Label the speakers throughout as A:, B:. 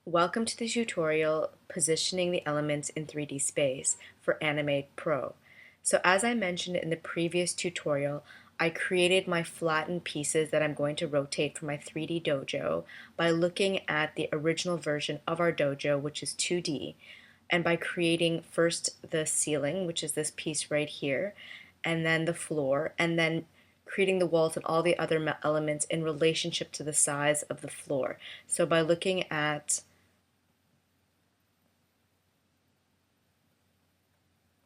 A: Welcome to the tutorial Positioning the Elements in 3D Space for Animate Pro. So as I mentioned in the previous tutorial, I created my flattened pieces that I'm going to rotate for my 3D dojo by looking at the original version of our dojo, which is 2D, and by creating first the ceiling, which is this piece right here, and then the floor, and then creating the walls and all the other elements in relationship to the size of the floor. So by looking at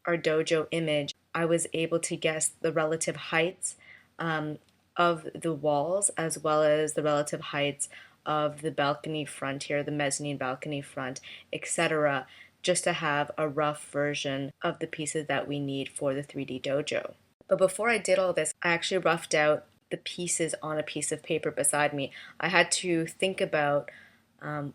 A: our dojo image, I was able to guess the relative heights of the walls as well as the relative heights of the balcony front here, the mezzanine balcony front, etc., just to have a rough version of the pieces that we need for the 3D dojo. But before I did all this, I actually roughed out the pieces on a piece of paper beside me. I had to think about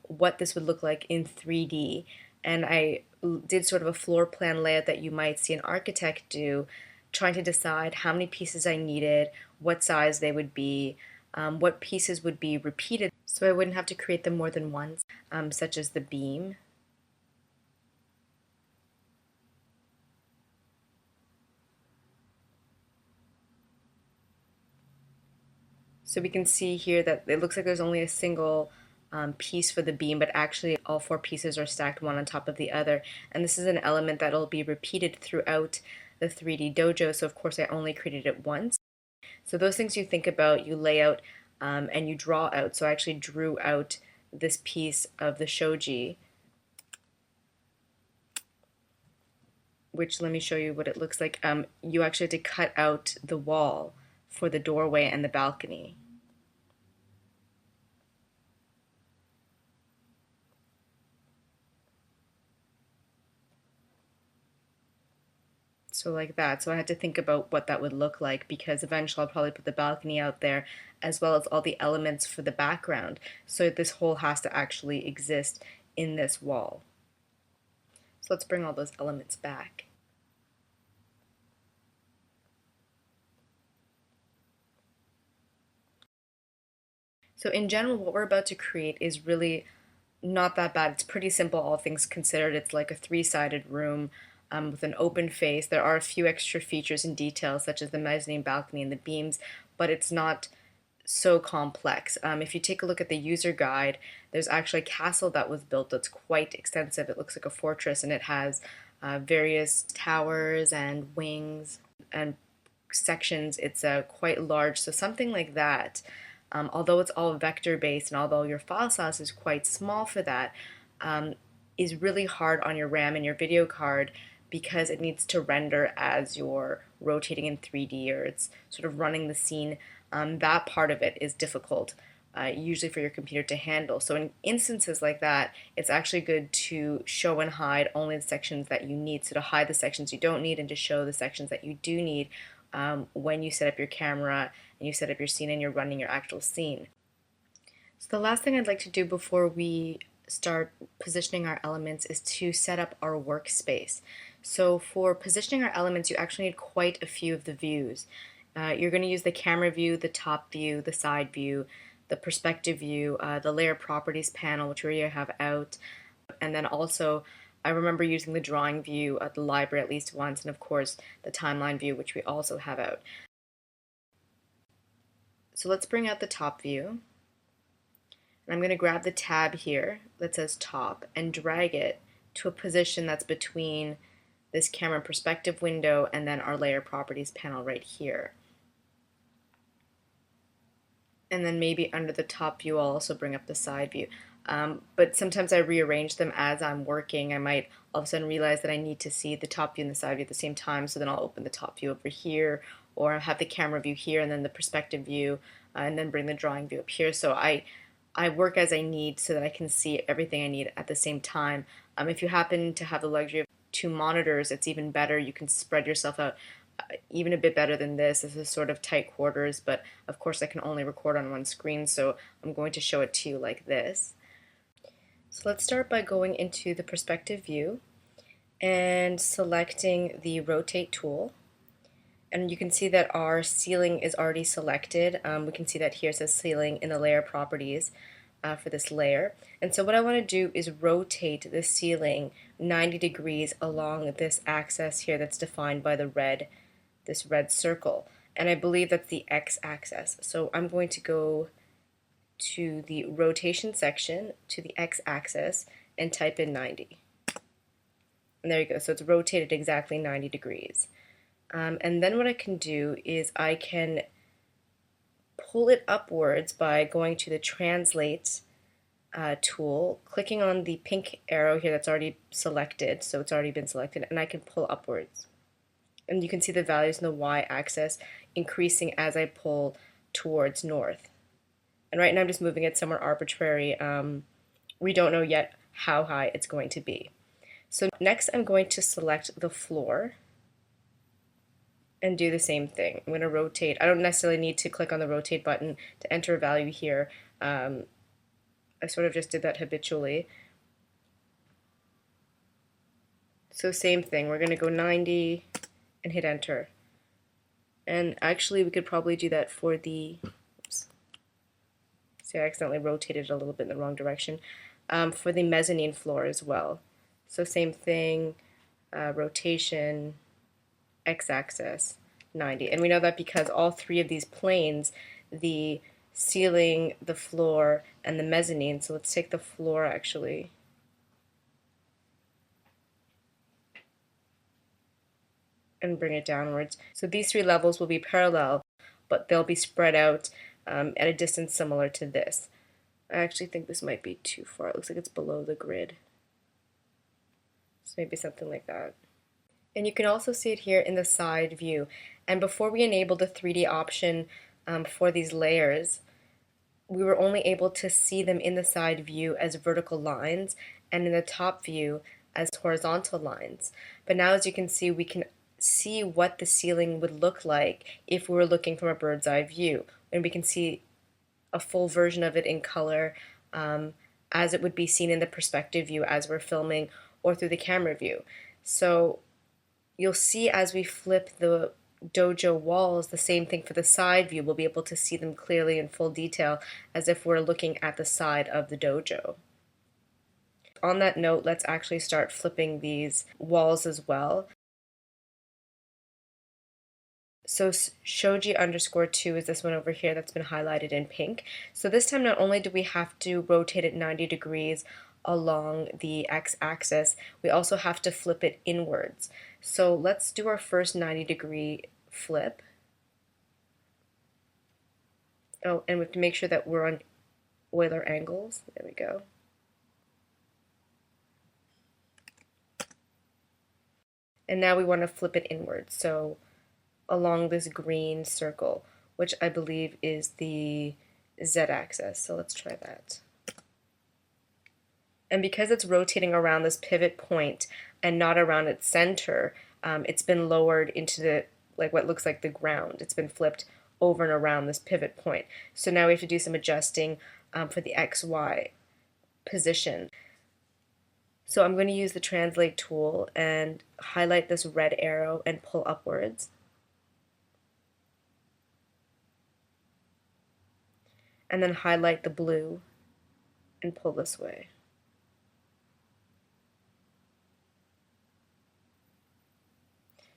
A: what this would look like in 3D, and I did sort of a floor plan layout that you might see an architect do, trying to decide how many pieces I needed, what size they would be, what pieces would be repeated so I wouldn't have to create them more than once, such as the beam. So we can see here that it looks like there's only a single piece for the beam, but actually all four pieces are stacked one on top of the other. And this is an element that will be repeated throughout the 3D dojo, so of course I only created it once. So those things you think about, you lay out and you draw out. So I actually drew out this piece of the shoji, which let me show you what it looks like. You actually had to cut out the wall for the doorway and the balcony. So like that. So I had to think about what that would look like because eventually I'll probably put the balcony out there as well as all the elements for the background. So this hole has to actually exist in this wall. So let's bring all those elements back. So in general, what we're about to create is really not that bad. It's pretty simple, all things considered. It's like a three-sided room with an open face. There are a few extra features and details, such as the mezzanine balcony and the beams, but it's not so complex. If you take a look at the user guide, there's actually a castle that was built that's quite extensive. It looks like a fortress, and it has various towers and wings and sections. It's quite large, so something like that. Although it's all vector based and although your file size is quite small for that, is really hard on your RAM and your video card because it needs to render as you're rotating in 3D or it's sort of running the scene. That part of it is difficult, usually for your computer to handle. So in instances like that, it's actually good to show and hide only the sections that you need. So to hide the sections you don't need and to show the sections that you do need when you set up your camera and you set up your scene and you're running your actual scene. So the last thing I'd like to do before we start positioning our elements is to set up our workspace. So for positioning our elements, you actually need quite a few of the views. You're going to use the camera view, the top view, the side view, the perspective view, the layer properties panel, which we already have out, and then also I remember using the drawing view at the library at least once, and of course the timeline view, which we also have out. So let's bring out the top view. And I'm going to grab the tab here that says top and drag it to a position that's between this camera perspective window and then our layer properties panel right here. And then maybe under the top view I'll also bring up the side view. But sometimes I rearrange them as I'm working. I might all of a sudden realize that I need to see the top view and the side view at the same time, so then I'll open the top view over here, or have the camera view here and then the perspective view, and then bring the drawing view up here. So I work as I need so that I can see everything I need at the same time. If you happen to have the luxury of two monitors, it's even better. You can spread yourself out even a bit better than this. This is sort of tight quarters, but of course I can only record on one screen, so I'm going to show it to you like this. So let's start by going into the perspective view and selecting the rotate tool. And you can see that our ceiling is already selected. We can see that here it says ceiling in the layer properties. for this layer. And so what I want to do is rotate the ceiling 90 degrees along this axis here that's defined by this red circle. And I believe that's the x-axis. So I'm going to go to the rotation section, to the x-axis, and type in 90. And there you go. So it's rotated exactly 90 degrees. And then what I can do is I can pull it upwards by going to the Translate tool, clicking on the pink arrow here that's already selected, so it's already been selected, and I can pull upwards. And you can see the values in the y-axis increasing as I pull towards north. And right now I'm just moving it somewhere arbitrary. We don't know yet how high it's going to be. So next I'm going to select the floor and do the same thing. I'm going to rotate. I don't necessarily need to click on the rotate button to enter a value here. I sort of just did that habitually. So same thing, we're going to go 90 and hit enter. And actually we could probably do that for the, oops, see I accidentally rotated it a little bit in the wrong direction, for the mezzanine floor as well. So same thing, rotation, x-axis, 90. And we know that because all three of these planes, the ceiling, the floor, and the mezzanine, so let's take the floor actually. And bring it downwards. So these three levels will be parallel, but they'll be spread out at a distance similar to this. I actually think this might be too far. It looks like it's below the grid. So maybe something like that. And you can also see it here in the side view. And before we enabled the 3D option for these layers, we were only able to see them in the side view as vertical lines and in the top view as horizontal lines. But now, as you can see, we can see what the ceiling would look like if we were looking from a bird's eye view. And we can see a full version of it in color as it would be seen in the perspective view as we're filming or through the camera view. So you'll see as we flip the dojo walls, the same thing for the side view. We'll be able to see them clearly in full detail as if we're looking at the side of the dojo. On that note, let's actually start flipping these walls as well. So shoji _2 is this one over here that's been highlighted in pink. So this time not only do we have to rotate it 90 degrees along the x-axis, we also have to flip it inwards. So let's do our first 90-degree flip. Oh, and we have to make sure that we're on Euler angles. There we go. And now we want to flip it inwards. So along this green circle, which I believe is the z-axis. So let's try that. And because it's rotating around this pivot point and not around its center, it's been lowered into the what looks like the ground. It's been flipped over and around this pivot point. So now we have to do some adjusting for the XY position. So I'm going to use the Translate tool and highlight this red arrow and pull upwards. And then highlight the blue and pull this way.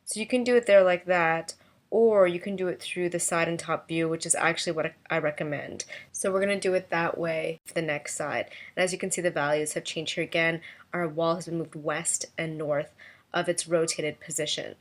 A: So you can do it there like that, or you can do it through the side and top view, which is actually what I recommend. So we're going to do it that way for the next side. And as you can see, the values have changed here again. Our wall has been moved west and north of its rotated position.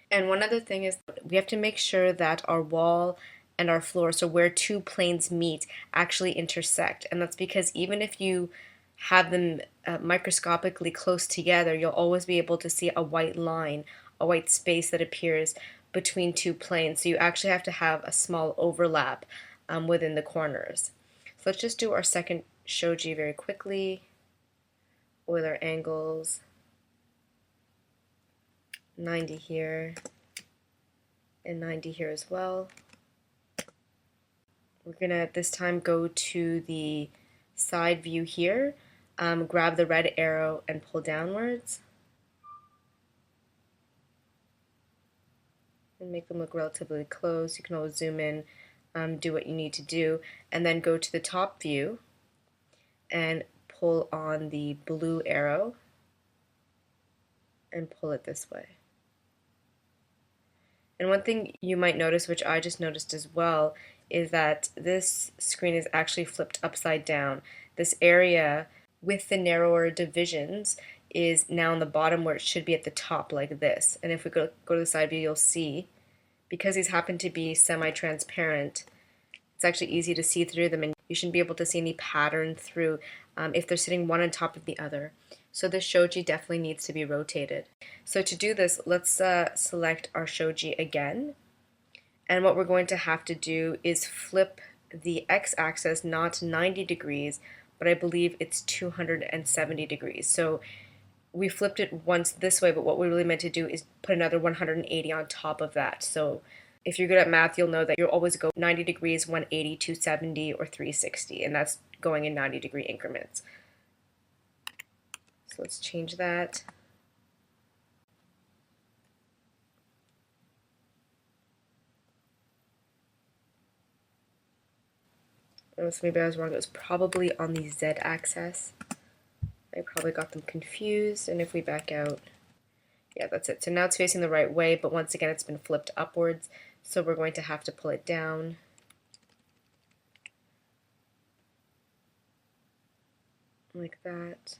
A: And one other thing is we have to make sure that our wall and our floor, so where two planes meet, actually intersect. And that's because even if you have them microscopically close together, you'll always be able to see a white line, a white space that appears between two planes. So you actually have to have a small overlap within the corners. So let's just do our second shoji very quickly. Euler angles, 90 here, and 90 here as well. We're gonna this time go to the side view here, grab the red arrow and pull downwards, and make them look relatively close. You can always zoom in do what you need to do, and then go to the top view and pull on the blue arrow and pull it this way. And one thing you might notice, which I just noticed as well, is that this screen is actually flipped upside down. This area with the narrower divisions is now on the bottom where it should be at the top, like this. And if we go to the side view, you'll see, because these happen to be semi-transparent, it's actually easy to see through them, and you shouldn't be able to see any pattern through if they're sitting one on top of the other. So this shoji definitely needs to be rotated. So to do this, let's select our shoji again. And what we're going to have to do is flip the x-axis not 90 degrees, but I believe it's 270 degrees. So we flipped it once this way, but what we really meant to do is put another 180 on top of that. So if you're good at math, you'll know that you'll always go 90 degrees, 180, 270, or 360, and that's going in 90-degree increments. So let's change that. So maybe I was wrong. It was probably on the z-axis. I probably got them confused, and if we back out, yeah, that's it. So now it's facing the right way, but once again it's been flipped upwards, so we're going to have to pull it down. Like that.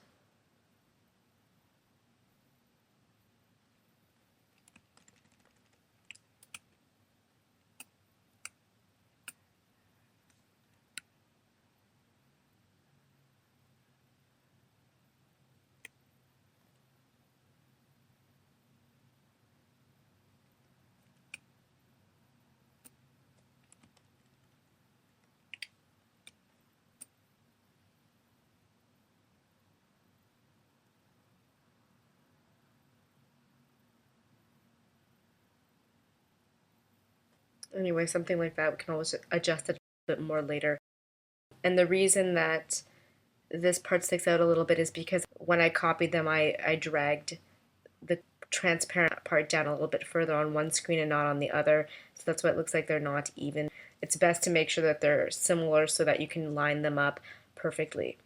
A: Anyway, something like that, we can always adjust it a bit more later. And the reason that this part sticks out a little bit is because when I copied them, I dragged the transparent part down a little bit further on one screen and not on the other. So that's why it looks like they're not even. It's best to make sure that they're similar so that you can line them up perfectly.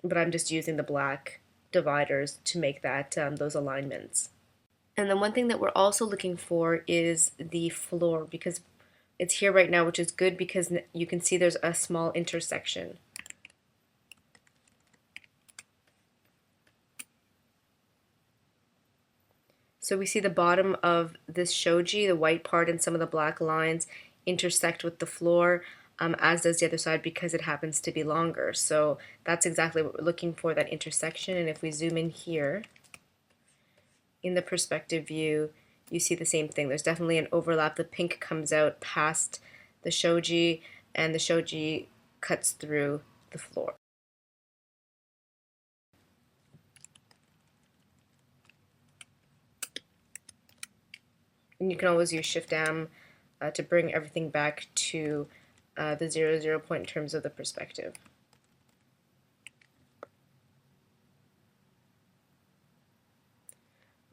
A: But I'm just using the black dividers to make that those alignments. And then one thing that we're also looking for is the floor, because it's here right now, which is good because you can see there's a small intersection. So we see the bottom of this shoji, the white part and some of the black lines intersect with the floor, as does the other side because it happens to be longer. So that's exactly what we're looking for, that intersection. And if we zoom in here, in the perspective view, you see the same thing. There's definitely an overlap. The pink comes out past the shoji, and the shoji cuts through the floor. And you can always use Shift M to bring everything back to the 0, point in terms of the perspective.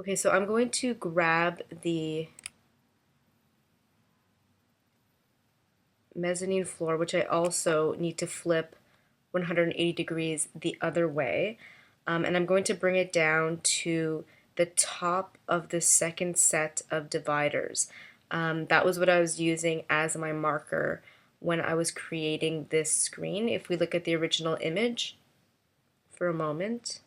A: Okay, so I'm going to grab the mezzanine floor, which I also need to flip 180 degrees the other way, and I'm going to bring it down to the top of the second set of dividers. That was what I was using as my marker when I was creating this screen. If we look at the original image for a moment,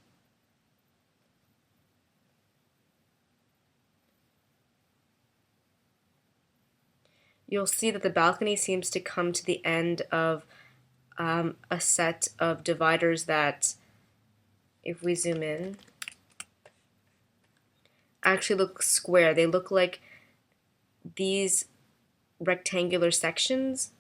A: you'll see that the balcony seems to come to the end of a set of dividers that, if we zoom in, actually look square. They look like these rectangular sections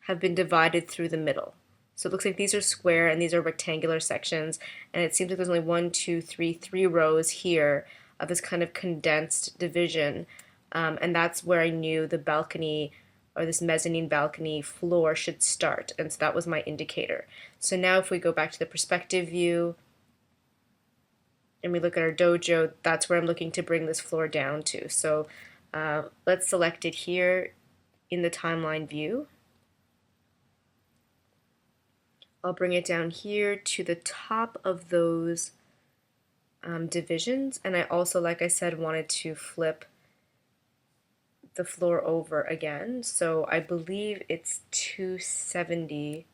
A: have been divided through the middle. So it looks like these are square and these are rectangular sections, and it seems like there's only 1, 2, 3, 3 rows here of this kind of condensed division, and that's where I knew the balcony, or this mezzanine balcony floor, should start, and so that was my indicator. So now if we go back to the perspective view and we look at our dojo, that's where I'm looking to bring this floor down to. So let's select it here in the timeline view. I'll bring it down here to the top of those divisions, and I also, like I said, wanted to flip the floor over again, so I believe it's 270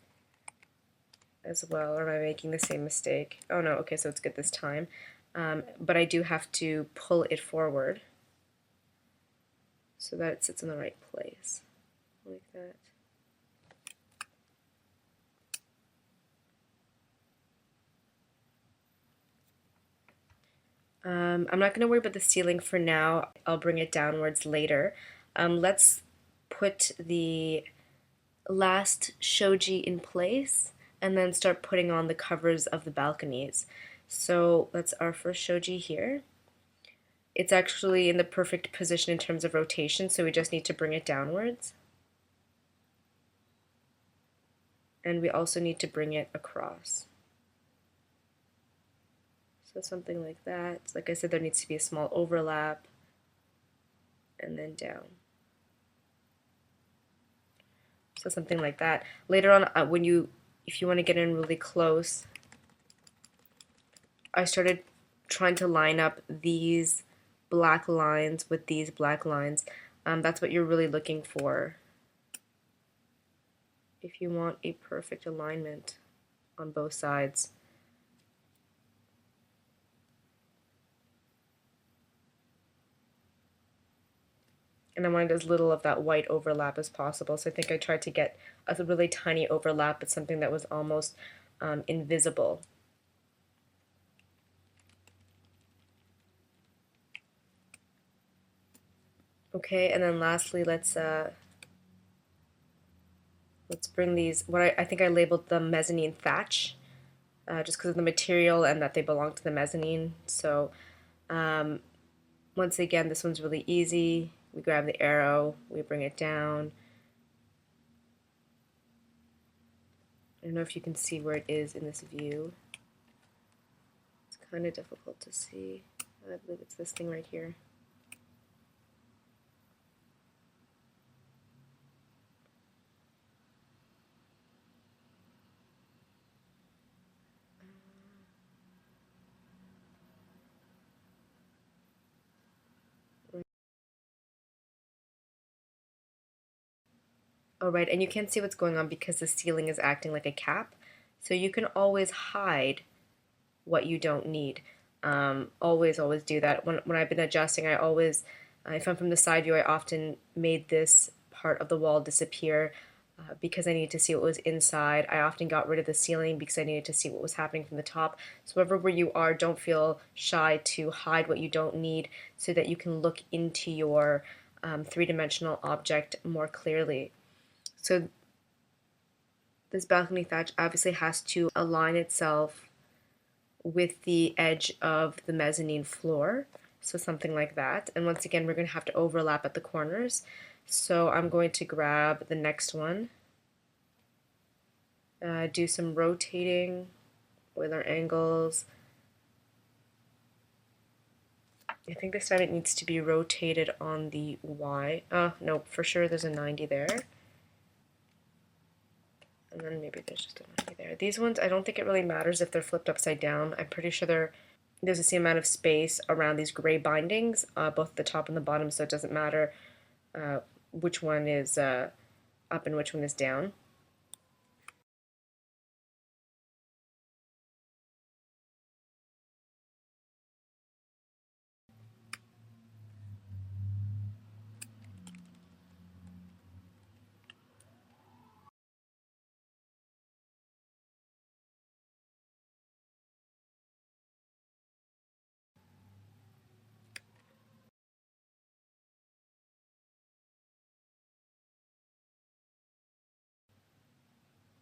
A: as well, or am I making the same mistake? Oh no, okay, so it's good this time. But I do have to pull it forward so that it sits in the right place, like that. I'm not going to worry about the ceiling for now. I'll bring it downwards later. Let's put the last shoji in place and then start putting on the covers of the balconies. So that's our first shoji here. It's actually in the perfect position in terms of rotation, so we just need to bring it downwards. And we also need to bring it across. So something like that. Like I said, there needs to be a small overlap, and then down. So something like that. Later on, if you want to get in really close, I started trying to line up these black lines with these black lines. That's what you're really looking for if you want a perfect alignment on both sides. And I wanted as little of that white overlap as possible, so I think I tried to get a really tiny overlap, but something that was almost invisible. Okay, and then lastly, let's bring these, I think I labeled them Mezzanine Thatch, just because of the material and that they belong to the mezzanine. So once again, this one's really easy. We grab the arrow, we bring it down. I don't know if you can see where it is in this view. It's kind of difficult to see. I believe it's this thing right here. Oh, right, and you can't see what's going on because the ceiling is acting like a cap. So you can always hide what you don't need. Always do that. When I've been adjusting, I always, if I'm from the side view, I often made this part of the wall disappear because I needed to see what was inside. I often got rid of the ceiling because I needed to see what was happening from the top. So wherever you are, don't feel shy to hide what you don't need so that you can look into your three-dimensional object more clearly. So this balcony thatch obviously has to align itself with the edge of the mezzanine floor, so something like that. And once again, we're going to have to overlap at the corners. So I'm going to grab the next one, do some rotating with our angles. I think this time it needs to be rotated on the Y. No, for sure there's a 90 there. And then maybe there's just a 90 there. These ones, I don't think it really matters if they're flipped upside down. I'm pretty sure there's the same amount of space around these gray bindings, both the top and the bottom, so it doesn't matter which one is up and which one is down.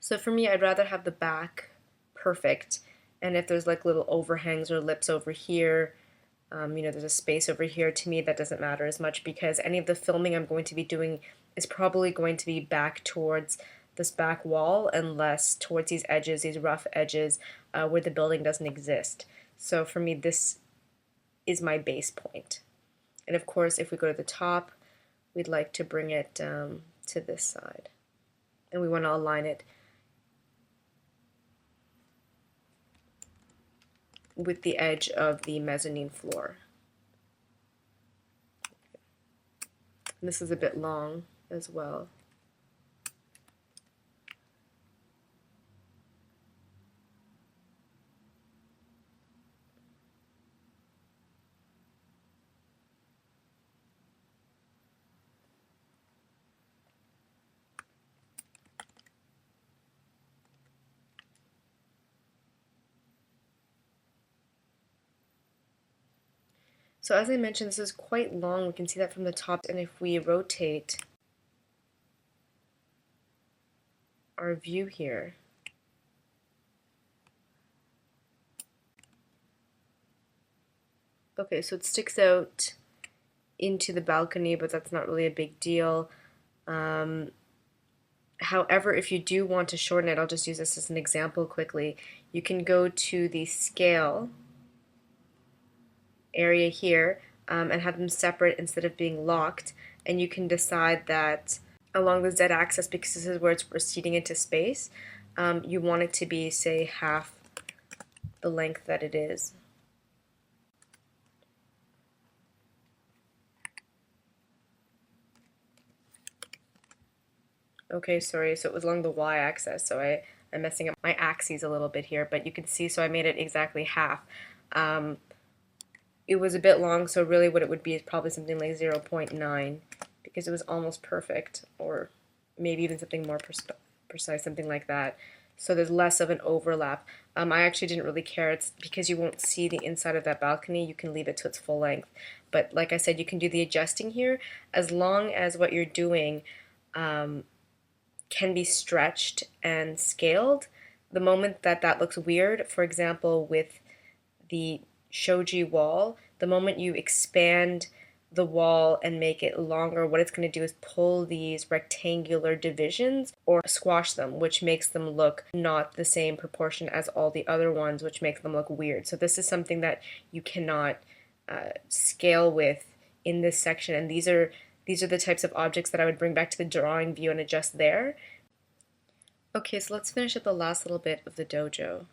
A: So for me, I'd rather have the back perfect, and if there's like little overhangs or lips over here, there's a space over here, to me that doesn't matter as much because any of the filming I'm going to be doing is probably going to be back towards this back wall and less towards these edges, these rough edges where the building doesn't exist. So for me, this is my base point. And of course, if we go to the top, we'd like to bring it to this side. And we want to align it with the edge of the mezzanine floor. And this is a bit long as well. So as I mentioned, this is quite long. We can see that from the top, and if we rotate our view here, okay, so it sticks out into the balcony, but that's not really a big deal. However, if you do want to shorten it, I'll just use this as an example quickly. You can go to the scale area here and have them separate instead of being locked, and you can decide that along the z-axis, because this is where it's receding into space, you want it to be, say, half the length that it is. Okay, sorry, so it was along the y-axis, so I'm messing up my axes a little bit here, but you can see, so I made it exactly half. It was a bit long, so really what it would be is probably something like 0.9, because it was almost perfect, or maybe even something more precise, something like that. So there's less of an overlap. I actually didn't really care. It's because you won't see the inside of that balcony, you can leave it to its full length. But like I said, you can do the adjusting here as long as what you're doing can be stretched and scaled. The moment that that looks weird, for example, with the shoji wall, the moment you expand the wall and make it longer, what it's going to do is pull these rectangular divisions or squash them, which makes them look not the same proportion as all the other ones, which makes them look weird. So this is something that you cannot scale with in this section, and these are the types of objects that I would bring back to the drawing view and adjust there. Okay, so let's finish up the last little bit of the dojo.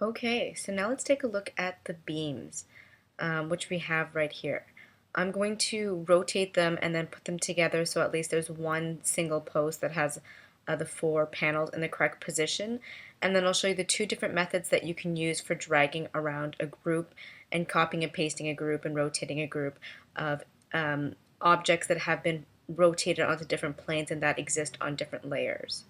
A: Okay, so now let's take a look at the beams, which we have right here. I'm going to rotate them and then put them together so at least there's one single post that has the four panels in the correct position. And then I'll show you the two different methods that you can use for dragging around a group and copying and pasting a group and rotating a group of objects that have been rotated onto different planes and that exist on different layers.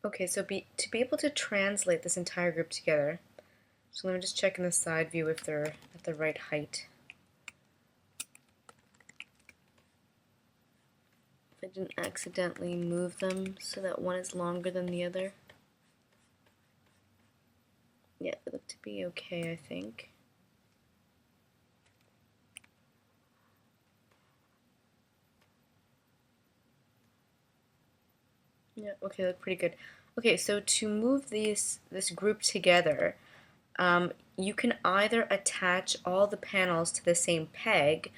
A: Okay, so to be able to translate this entire group together, so let me just check in the side view if they're at the right height. If I didn't accidentally move them so that one is longer than the other. Yeah, they look to be okay, I think. Yeah, okay, they look pretty good. Okay, so to move this group together, you can either attach all the panels to the same peg,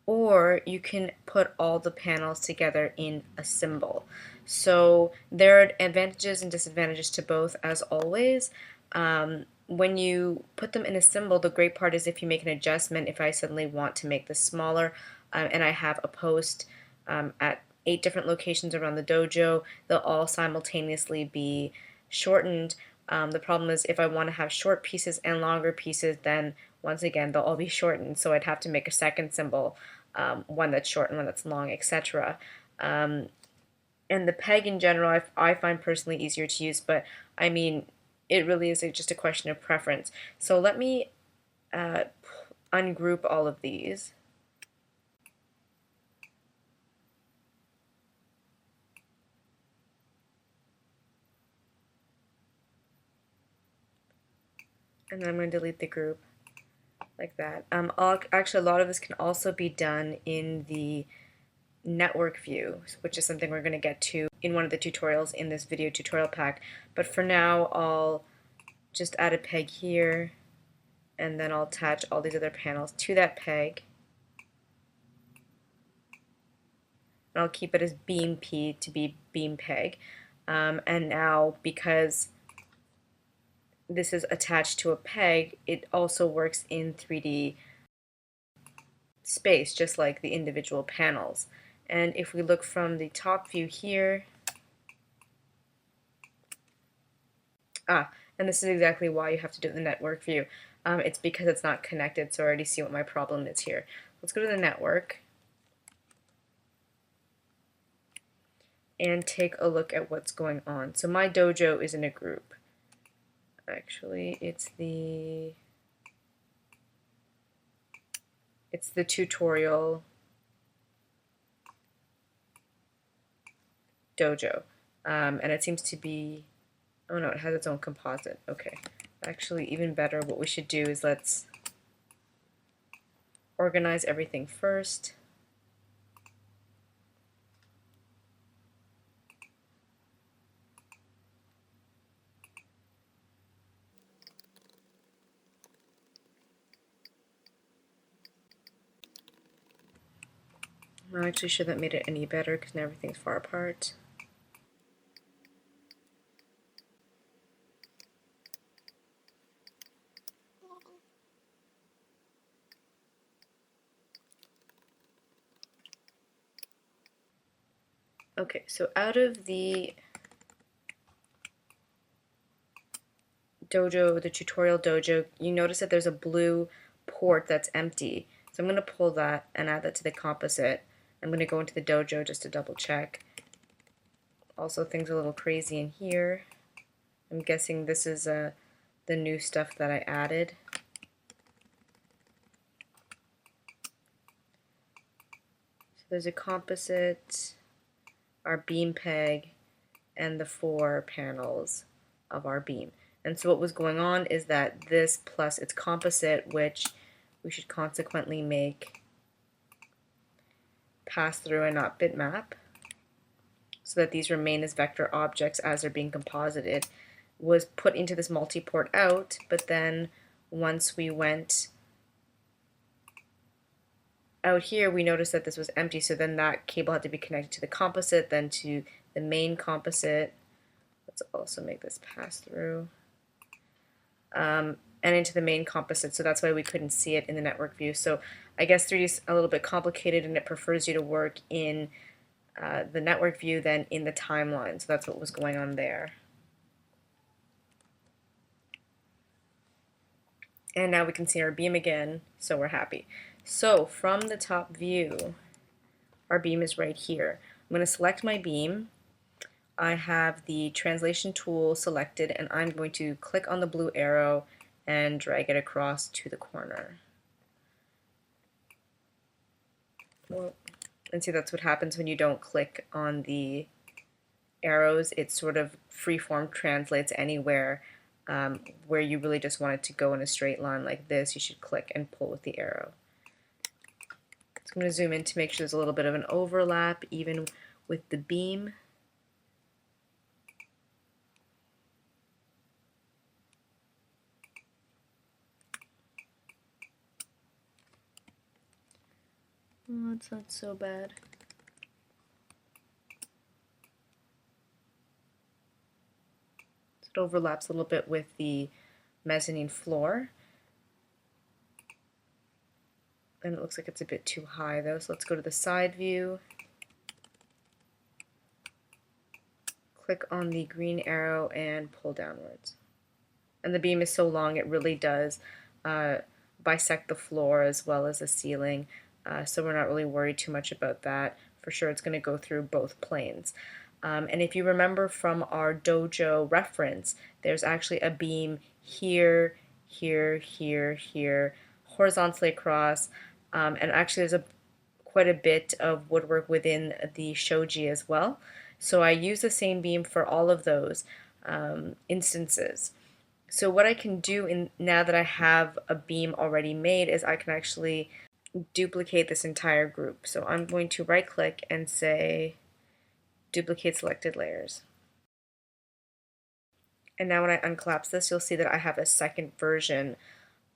A: or you can put all the panels together in a symbol. So there are advantages and disadvantages to both, as always. when you put them in a symbol, the great part is if you make an adjustment, if I suddenly want to make this smaller and I have a post at 8 different locations around the dojo, they'll all simultaneously be shortened. The problem is if I want to have short pieces and longer pieces, then once again they'll all be shortened, so I'd have to make a second symbol, one that's short and one that's long, etc. And the peg in general I find personally easier to use, but I mean it really is just a question of preference. So let me ungroup all of these. And then I'm going to delete the group like that. Actually, a lot of this can also be done in the network view, which is something we're going to get to in one of the tutorials in this video tutorial pack. But for now, I'll just add a peg here, and then I'll attach all these other panels to that peg. And I'll keep it as beam P to be beam peg. And now, because this is attached to a peg, it also works in 3D space, just like the individual panels. And if we look from the top view here, and this is exactly why you have to do it in the network view. It's because it's not connected, so I already see what my problem is here. Let's go to the network and take a look at what's going on. So my dojo is in a group. Actually, it's the tutorial dojo, and it seems to be, oh no, it has its own composite. Okay, actually even better, what we should do is let's organize everything first. I'm not actually sure that made it any better because now everything's far apart. Okay, so out of the dojo, the tutorial dojo, you notice that there's a blue port that's empty. So I'm going to pull that and add that to the composite. I'm going to go into the dojo just to double check. Also, things are a little crazy in here. I'm guessing this is the new stuff that I added. So there's a composite, our beam peg, and the 4 panels of our beam. And so what was going on is that this plus its composite, which we should consequently make pass through and not bitmap, so that these remain as vector objects as they're being composited, was put into this multi-port out, but then once we went out here, we noticed that this was empty, so then that cable had to be connected to the composite, then to the main composite. Let's also make this pass through. And into the main composite, so that's why we couldn't see it in the network view. So I guess 3D is a little bit complicated, and it prefers you to work in the network view than in the timeline, so that's what was going on there. And now we can see our beam again, so we're happy. So from the top view, our beam is right here. I'm going to select my beam. I have the translation tool selected, and I'm going to click on the blue arrow and drag it across to the corner. And see, that's what happens when you don't click on the arrows. It sort of freeform translates anywhere. Where you really just want it to go in a straight line like this, you should click and pull with the arrow. So I'm going to zoom in to make sure there's a little bit of an overlap even with the beam. Oh, it's not so bad. So it overlaps a little bit with the mezzanine floor. And it looks like it's a bit too high though, so let's go to the side view. Click on the green arrow and pull downwards. And the beam is so long it really does bisect the floor as well as the ceiling, so we're not really worried too much about that. For sure it's going to go through both planes. And if you remember from our dojo reference, there's actually a beam here, here, here, here, horizontally across, and actually there's quite a bit of woodwork within the shoji as well. So I use the same beam for all of those instances. So what I can do now that I have a beam already made is I can actually duplicate this entire group. So I'm going to right click and say duplicate selected layers. And now when I uncollapse this, you'll see that I have a second version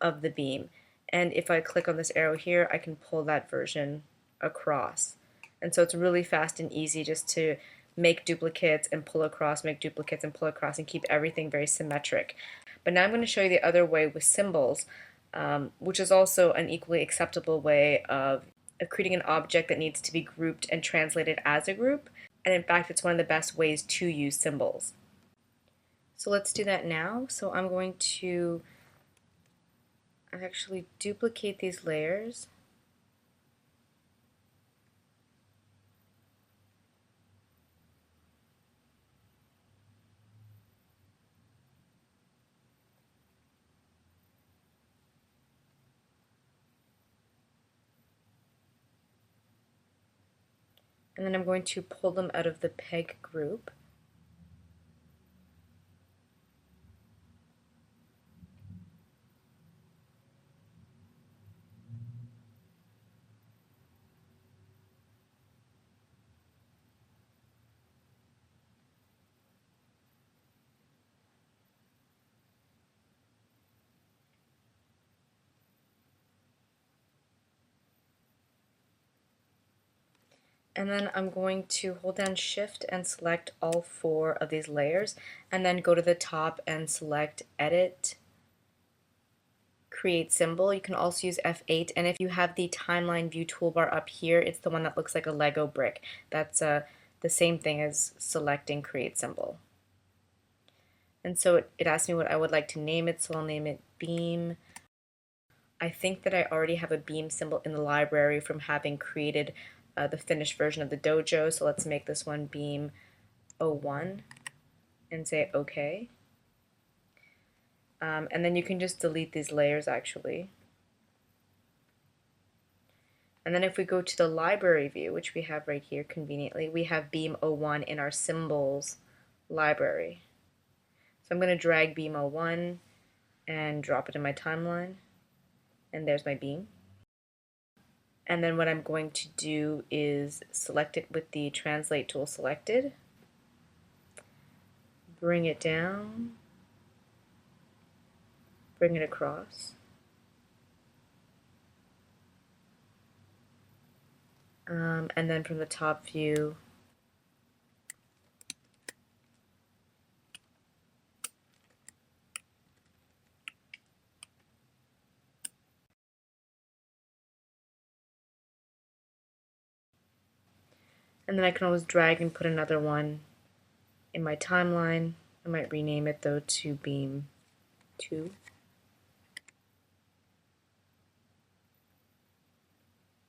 A: of the beam. And if I click on this arrow here, I can pull that version across. And so it's really fast and easy just to make duplicates and pull across, make duplicates and pull across, and keep everything very symmetric. But now I'm going to show you the other way with symbols, which is also an equally acceptable way of creating an object that needs to be grouped and translated as a group. And in fact, it's one of the best ways to use symbols. So let's do that now. So I'm going to actually duplicate these layers. And then I'm going to pull them out of the peg group. And then I'm going to hold down Shift and select all 4 of these layers, and then go to the top and select Edit, Create Symbol. You can also use F8, and if you have the timeline view toolbar up here, it's the one that looks like a Lego brick. That's the same thing as selecting Create Symbol. And so it asked me what I would like to name it, so I'll name it Beam. I think that I already have a beam symbol in the library from having created the finished version of the dojo, so let's make this one beam 01 and say OK. And then you can just delete these layers actually. And then if we go to the library view, which we have right here conveniently, we have beam 01 in our symbols library. So I'm going to drag beam 01 and drop it in my timeline, and there's my beam. And then what I'm going to do is select it with the Translate tool selected, bring it down, bring it across, and then from the top view, and then I can always drag and put another one in my timeline. I might rename it though to beam 2.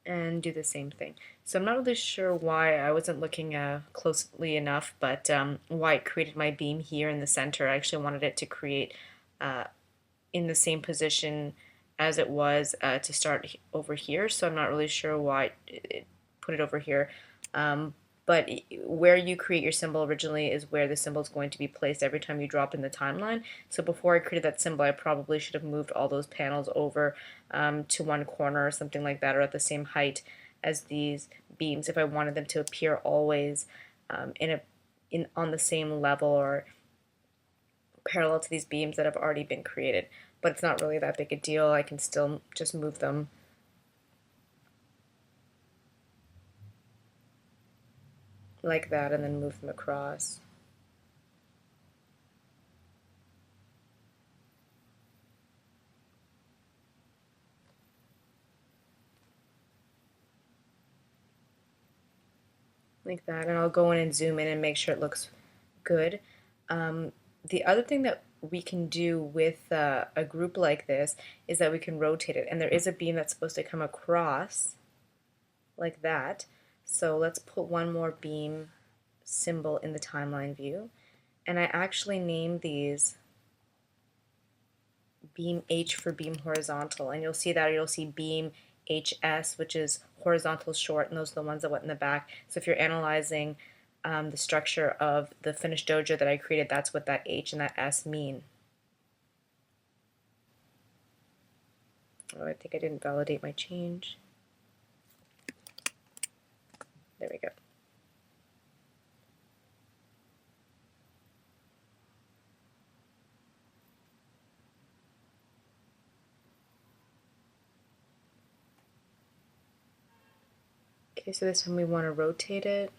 A: And do the same thing. So I'm not really sure why I wasn't looking closely enough, but why it created my beam here in the center. I actually wanted it to create in the same position as it was to start over here, so I'm not really sure why it put it over here. But where you create your symbol originally is where the symbol is going to be placed every time you drop in the timeline. So before I created that symbol, I probably should have moved all those panels over to one corner or something like that, or at the same height as these beams if I wanted them to appear always on the same level or parallel to these beams that have already been created. But it's not really that big a deal. I can still just move them like that and then move them across. like that, and I'll go in and zoom in and make sure it looks good. The other thing that we can do with a group like this is that we can rotate it, and there is a beam that's supposed to come across like that. So let's put one more beam symbol in the timeline view, and I actually named these beam H for beam horizontal, and you'll see that, you'll see beam HS, which is horizontal short, and those are the ones that went in the back. So if you're analyzing the structure of the finished dojo that I created, that's what that H and that S mean. Oh, I think I didn't validate my change. There we go. Okay, so this time we want to rotate it.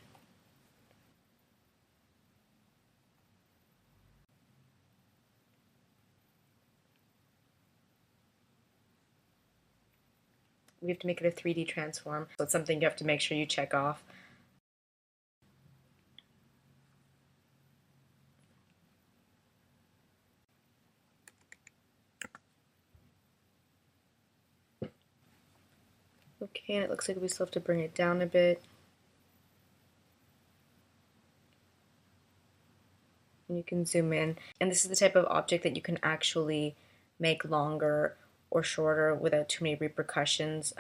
A: We have to make it a 3D transform, so it's something you have to make sure you check off. Okay, and it looks like we still have to bring it down a bit. And you can zoom in. And this is the type of object that you can actually make longer or shorter without too many repercussions.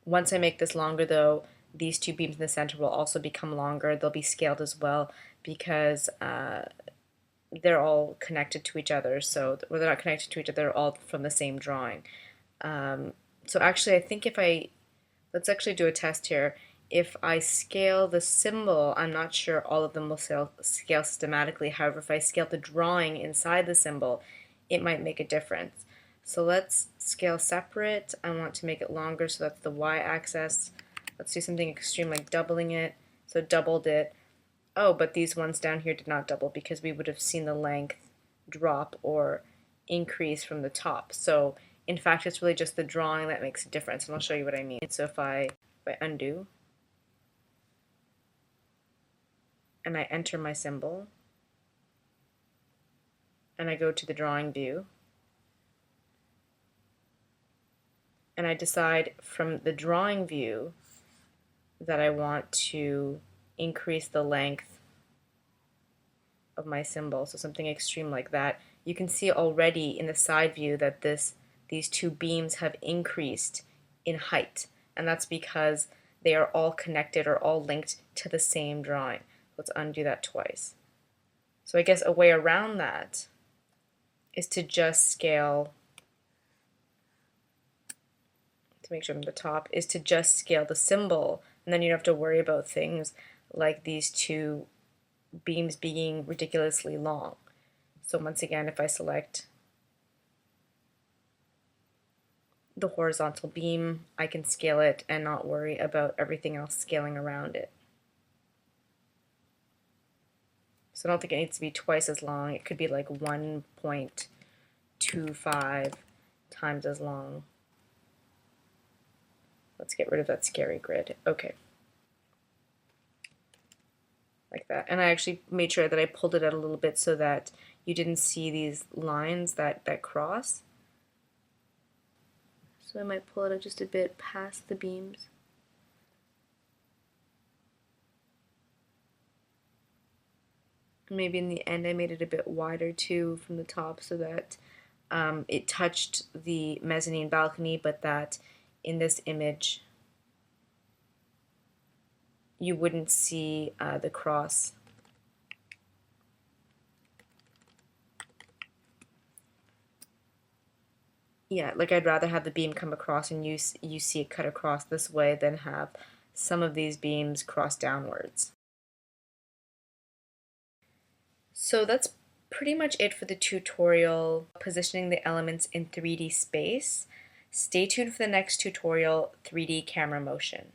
A: Once I make this longer though, these two beams in the center will also become longer. They'll be scaled as well because they're all connected to each other. So, well, they're not connected to each other, they're all from the same drawing. So actually, I think let's actually do a test here. If I scale the symbol, I'm not sure all of them will scale systematically. However, if I scale the drawing inside the symbol, it might make a difference. So let's scale separate. I want to make it longer, so that's the y-axis. Let's do something extreme like doubling it. So doubled it. Oh, but these ones down here did not double because we would have seen the length drop or increase from the top. So in fact, it's really just the drawing that makes a difference, and I'll show you what I mean. So if I undo, and I enter my symbol, and I go to the drawing view, and I decide from the drawing view that I want to increase the length of my symbol, so something extreme like that, you can see already in the side view that these two beams have increased in height, and that's because they are all connected or all linked to the same drawing. Let's undo that twice. So I guess a way around that is to just scale, to make sure I'm at the top, is to just scale the symbol, and then you don't have to worry about things like these two beams being ridiculously long. So once again, if I select the horizontal beam, I can scale it and not worry about everything else scaling around it. So I don't think it needs to be twice as long. It could be like 1.25 times as long. Let's get rid of that scary grid. Okay. Like that. And I actually made sure that I pulled it out a little bit so that you didn't see these lines that cross. So I might pull it out just a bit past the beams. Maybe in the end I made it a bit wider too from the top so that it touched the mezzanine balcony, but that in this image you wouldn't see the cross. Yeah, like I'd rather have the beam come across and you see it cut across this way than have some of these beams cross downwards. So that's pretty much it for the tutorial, positioning the elements in 3D space. Stay tuned for the next tutorial, 3D camera motion.